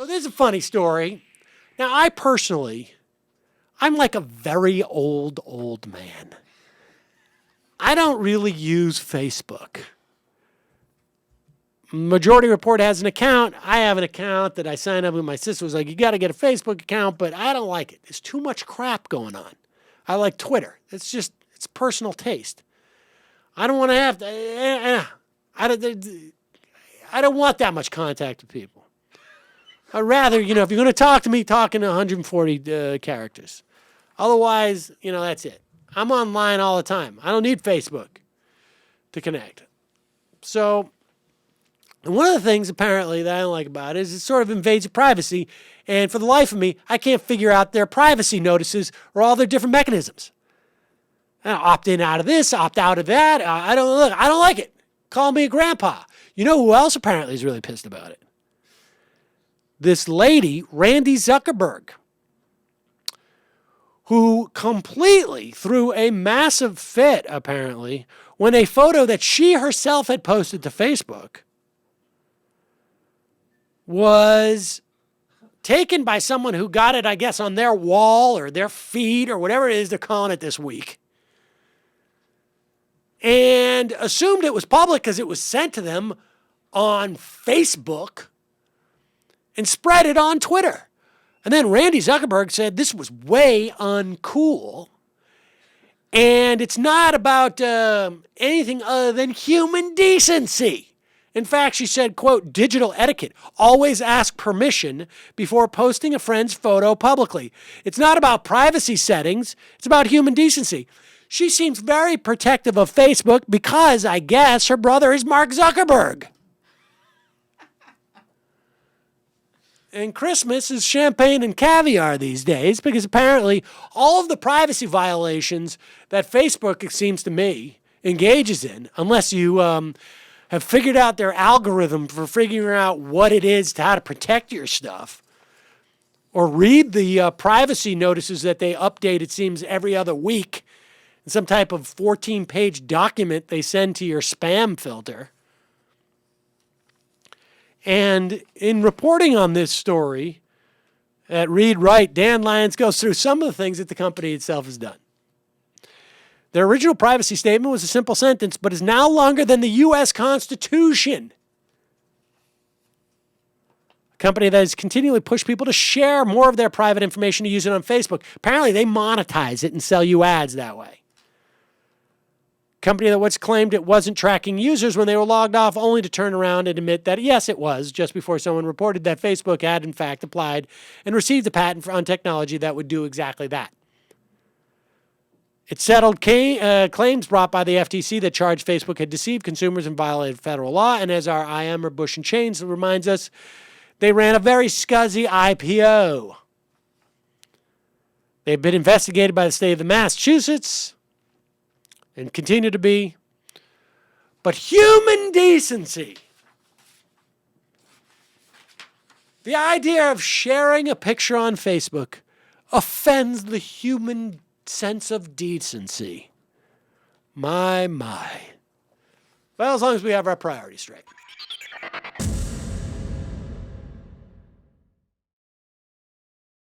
Well, this is a funny story. Now, I'm like a very old man. I don't really use Facebook. Majority Report has an account. I have an account that I signed up with. My sister was like, you got to get a Facebook account, but I don't like it. There's too much crap going on. I like Twitter. It's personal taste. I don't want to have to, I don't want that much contact with people. I'd rather, if you're going to talk to me, talk in 140 characters. Otherwise, that's it. I'm online all the time. I don't need Facebook to connect. So, and one of the things, apparently, that I don't like about it is it sort of invades your privacy. And for the life of me, I can't figure out their privacy notices or all their different mechanisms. Opt in out of this, opt out of that. I don't like it. Call me a grandpa. You know who else apparently is really pissed about it? This lady, Randy Zuckerberg, who completely threw a massive fit, apparently, when a photo that she herself had posted to Facebook was taken by someone who got it, I guess, on their wall or their feed or whatever it is they're calling it this week, and assumed it was public because it was sent to them on Facebook and spread it on Twitter. And then Randy Zuckerberg said this was way uncool. And it's not about anything other than human decency. In fact, she said, quote, digital etiquette. Always ask permission before posting a friend's photo publicly. It's not about privacy settings. It's about human decency. She seems very protective of Facebook because, I guess, her brother is Mark Zuckerberg. And Christmas is champagne and caviar these days because apparently all of the privacy violations that Facebook, it seems to me, engages in, unless you have figured out their algorithm for figuring out what it is to how to protect your stuff, or read the privacy notices that they update, it seems, every other week in some type of 14-page document they send to your spam filter. And in reporting on this story at Read Write, Dan Lyons goes through some of the things that the company itself has done. Their original privacy statement was a simple sentence, but is now longer than the U.S. Constitution. A company that has continually pushed people to share more of their private information to use it on Facebook. Apparently, they monetize it and sell you ads that way. Company that once claimed it wasn't tracking users when they were logged off, only to turn around and admit that, yes, it was, just before someone reported that Facebook had, in fact, applied and received a patent on technology that would do exactly that. It settled claims brought by the FTC that charged Facebook had deceived consumers and violated federal law, and as our IM or Bush and Chains reminds us, they ran a very scuzzy IPO. They've been investigated by the state of Massachusetts and continue to be. But human decency, the idea of sharing a picture on Facebook, offends the human sense of decency. My. Well, as long as we have our priorities straight.